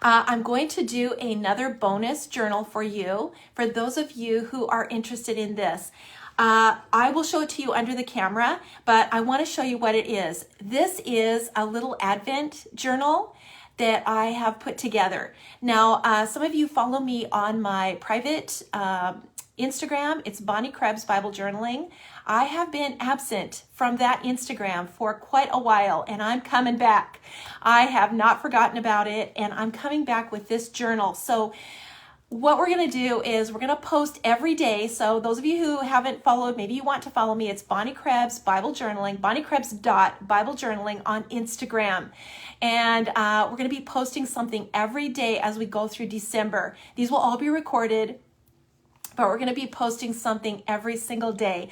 I'm going to do another bonus journal for you, for those of you who are interested in this. I will show it to you under the camera, but I want to show you what it is. This is a little Advent journal that I have put together. Now, some of you follow me on my private Instagram. It's Bonnie Krebs Bible Journaling. I have been absent from that Instagram for quite a while, and I'm coming back. I have not forgotten about it, and I'm coming back with this journal. So what we're going to do is we're going to post every day. So those of you who haven't followed, maybe you want to follow me. It's Bonnie Krebs Bible Journaling, BonnieKrebs.Bible Journaling on Instagram. And we're going to be posting something every day as we go through December. These will all be recorded, but we're going to be posting something every single day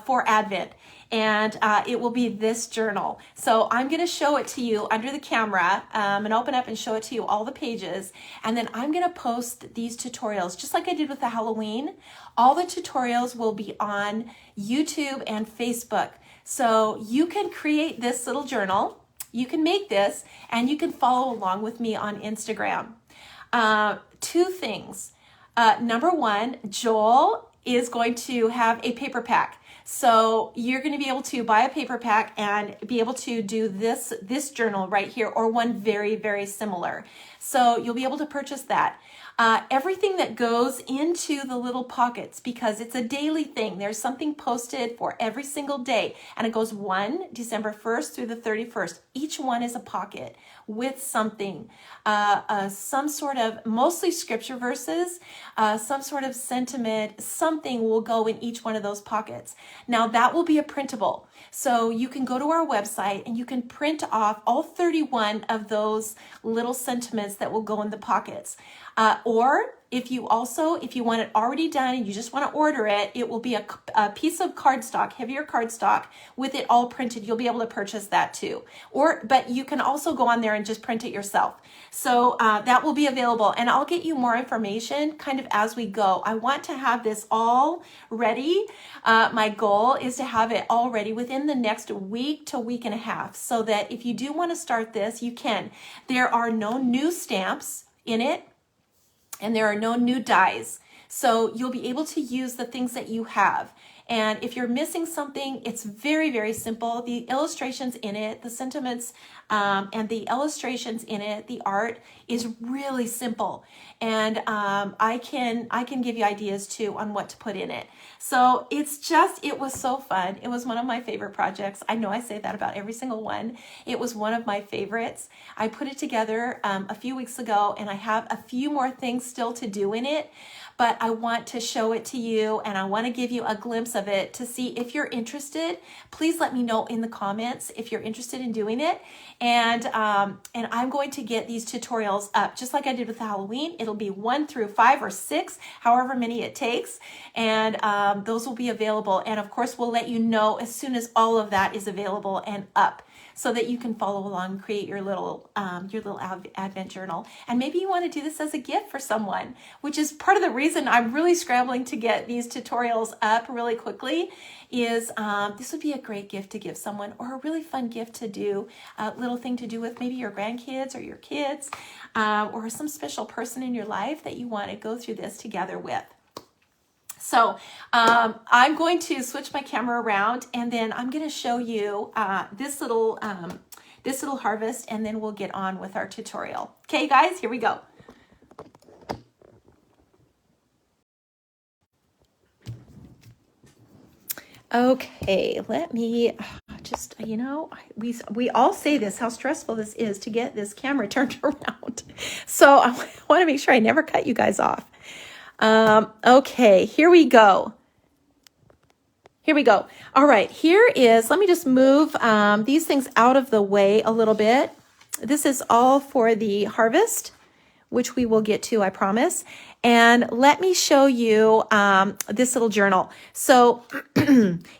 for Advent. And it will be this journal. So I'm going to show it to you under the camera and open up and show it to you, all the pages. And then I'm going to post these tutorials, just like I did with the Halloween. All the tutorials will be on YouTube and Facebook. So you can create this little journal. You can make this, and you can follow along with me on Instagram. Two things. Number one, Joel is going to have a paper pack. So you're going to be able to buy a paper pack and be able to do this journal right here, or one very, very similar. So you'll be able to purchase that. Everything that goes into the little pockets, because it's a daily thing. There's something posted for every single day, and it goes December 1st through the 31st. Each one is a pocket with something, some sort of, mostly scripture verses, some sort of sentiment, something will go in each one of those pockets. Now that will be a printable. So you can go to our website and you can print off all 31 of those little sentiments that will go in the pockets. Or if you want it already done and you just want to order it, it will be a piece of cardstock, heavier cardstock with it all printed. You'll be able to purchase that too. But you can also go on there and just print it yourself. So that will be available, and I'll get you more information kind of as we go. I want to have this all ready. My goal is to have it all ready within the next week to week and a half, so that if you do want to start this, you can. There are no new stamps in it, and there are no new dies. So you'll be able to use the things that you have. And if you're missing something, it's very, very simple. The illustrations in it, the sentiments and the illustrations in it, the art is really simple. And I can give you ideas too on what to put in it. So it was so fun. It was one of my favorite projects. I know I say that about every single one. It was one of my favorites. I put it together a few weeks ago, and I have a few more things still to do in it. But I want to show it to you, and I want to give you a glimpse of it to see if you're interested. Please let me know in the comments if you're interested in doing it. And I'm going to get these tutorials up just like I did with the Halloween. It'll be 1 through 5 or 6, however many it takes. And those will be available. And of course, we'll let you know as soon as all of that is available and up, so that you can follow along and create your little Advent journal. And maybe you want to do this as a gift for someone, which is part of the reason I'm really scrambling to get these tutorials up really quickly, is this would be a great gift to give someone, or a really fun gift to do, a little thing to do with maybe your grandkids or your kids, or some special person in your life that you want to go through this together with. So I'm going to switch my camera around, and then I'm going to show you this little harvest, and then we'll get on with our tutorial. Okay, guys, here we go. Okay, let me just, we all say this, how stressful this is to get this camera turned around. So I want to make sure I never cut you guys off. Okay, here we go. All right, let me just move these things out of the way a little bit. This is all for the harvest, which we will get to, I promise. And let me show you this little journal. So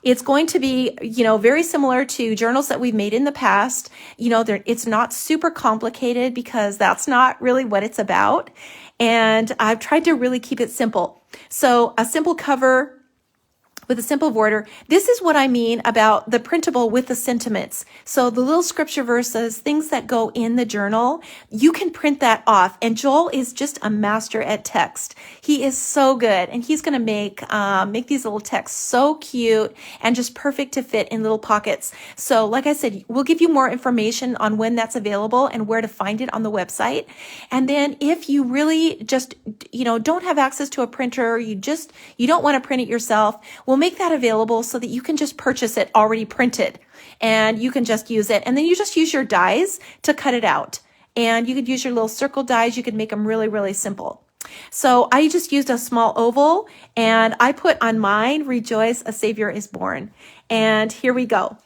it's going to be, very similar to journals that we've made in the past. It's not super complicated, because that's not really what it's about. And I've tried to really keep it simple. So a simple cover with a simple border. This is what I mean about the printable with the sentiments. So the little scripture verses, things that go in the journal, you can print that off. And Joel is just a master at text. He is so good. And he's going to make these little texts so cute and just perfect to fit in little pockets. So like I said, we'll give you more information on when that's available and where to find it on the website. And then if you really just, don't have access to a printer, you don't want to print it yourself, we'll make that available so that you can just purchase it already printed and you can just use it. And then you just use your dies to cut it out. And you could use your little circle dies. You could make them really, really simple. So I just used a small oval and I put on mine, Rejoice, a Savior is born. And here we go.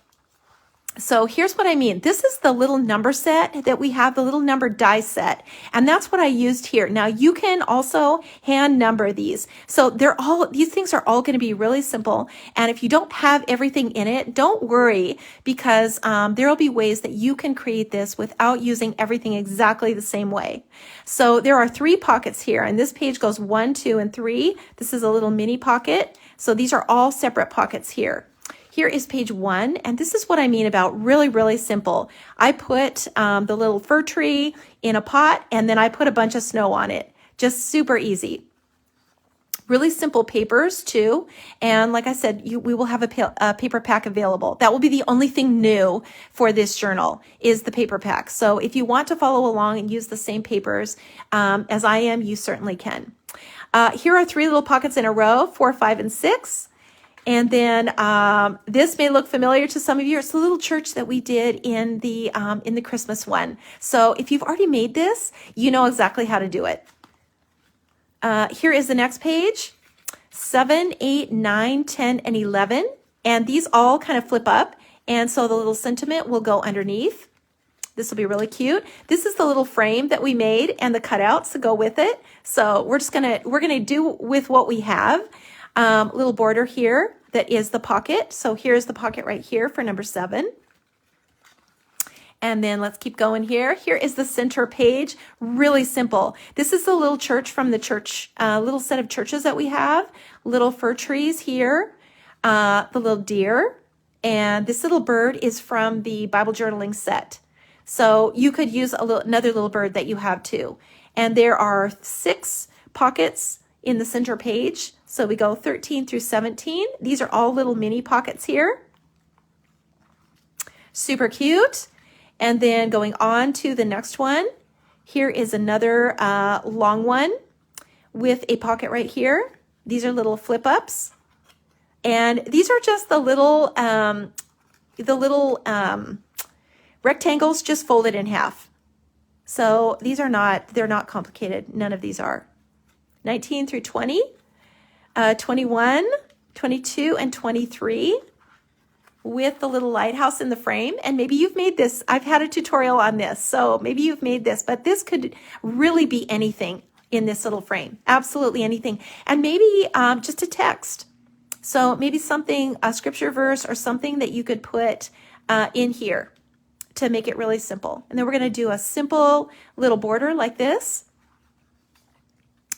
So here's what I mean. This is the little number set that we have, the little number die set. And that's what I used here. Now you can also hand number these. So these things are all going to be really simple. And if you don't have everything in it, don't worry, because there will be ways that you can create this without using everything exactly the same way. So there are 3 pockets here, and this page goes 1, 2, and 3. This is a little mini pocket. So these are all separate pockets here. Here is page 1, and this is what I mean about really, really simple. I put the little fir tree in a pot, and then I put a bunch of snow on it. Just super easy. Really simple papers too, and like I said, we will have a paper pack available. That will be the only thing new for this journal is the paper pack. So if you want to follow along and use the same papers as I am, you certainly can. Here are 3 little pockets in a row, 4, 5, and 6. And then this may look familiar to some of you. It's the little church that we did in the Christmas one. So if you've already made this, you know exactly how to do it. Here is the next page, 7, 8, 9, 10, and 11. And these all kind of flip up. And so the little sentiment will go underneath. This will be really cute. This is the little frame that we made and the cutouts to go with it. So we're gonna do with what we have. Little border here that is the pocket. So here's the pocket right here for number 7. And then let's keep going here. Here is the center page. Really simple. This is the little church from the church, little set of churches that we have. Little fir trees here, the little deer. And this little bird is from the Bible journaling set. So you could use another little bird that you have too. And there are 6 pockets in the center page. So we go 13 through 17. These are all little mini pockets here. Super cute. And then going on to the next one. Here is another long one with a pocket right here. These are little flip ups. And these are just the little rectangles just folded in half. So these are they're not complicated. None of these are. 19 through 20, 21, 22, and 23 with the little lighthouse in the frame. And maybe you've made this. I've had a tutorial on this, so maybe you've made this, but this could really be anything in this little frame. Absolutely anything. And maybe just a text. So maybe something, a scripture verse or something that you could put in here to make it really simple. And then we're going to do a simple little border like this.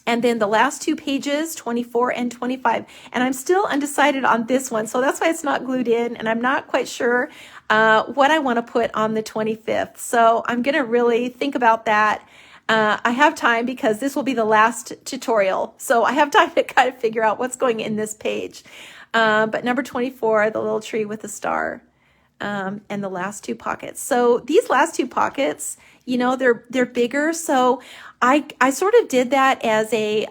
And then the last 2 pages, 24 and 25. And I'm still undecided on this one, so that's why it's not glued in, and I'm not quite sure what I want to put on the 25th. So I'm going to really think about that. I have time because this will be the last tutorial. So I have time to kind of figure out what's going in this page. But number 24, the little tree with the star, and the last 2 pockets. So these last 2 pockets, you know, they're bigger. So I sort of did that as a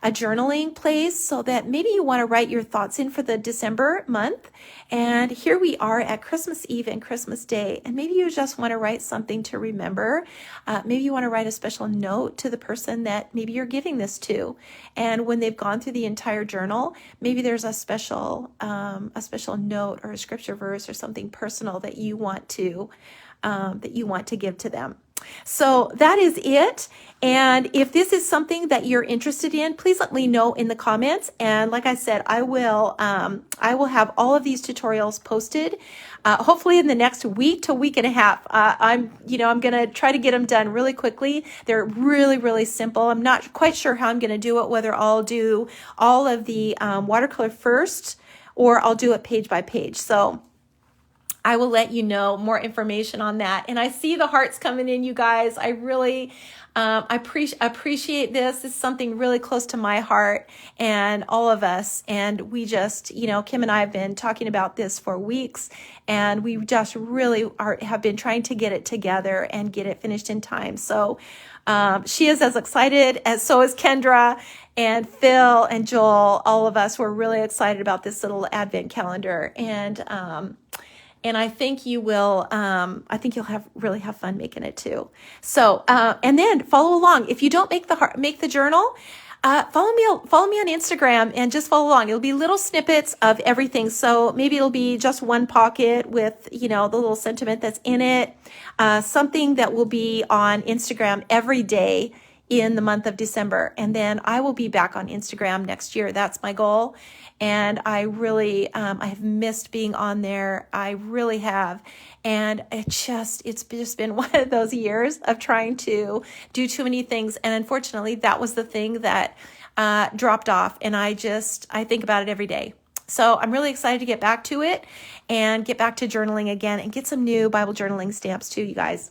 journaling place so that maybe you want to write your thoughts in for the December month. And here we are at Christmas Eve and Christmas Day. And maybe you just want to write something to remember. Maybe you want to write a special note to the person that maybe you're giving this to. And when they've gone through the entire journal, maybe there's a special note or a scripture verse or something personal that you want to give to them. So that is it. And if this is something that you're interested in, please let me know in the comments. And like I said, I will have all of these tutorials posted, hopefully in the next week to week and a half. I'm going to try to get them done really quickly. They're really, really simple. I'm not quite sure how I'm going to do it, whether I'll do all of the watercolor first, or I'll do it page by page. So I will let you know more information on that. And I see the hearts coming in, you guys. I really appreciate this. This is something really close to my heart and all of us. And we just, Kim and I have been talking about this for weeks, and we just really have been trying to get it together and get it finished in time. So she is as excited as so is Kendra and Phil and Joel. All of us were really excited about this little advent calendar. And I think you will, I think you'll really have fun making it too. So, and then follow along. If you don't make the journal, follow me on Instagram and just follow along. It'll be little snippets of everything. So maybe it'll be just one pocket with, the little sentiment that's in it. Something that will be on Instagram every day in the month of December. And then I will be back on Instagram next year. That's my goal. And I really, I have missed being on there. I really have. And it's just been one of those years of trying to do too many things. And unfortunately, that was the thing that dropped off. And I think about it every day. So I'm really excited to get back to it and get back to journaling again and get some new Bible journaling stamps too, you guys.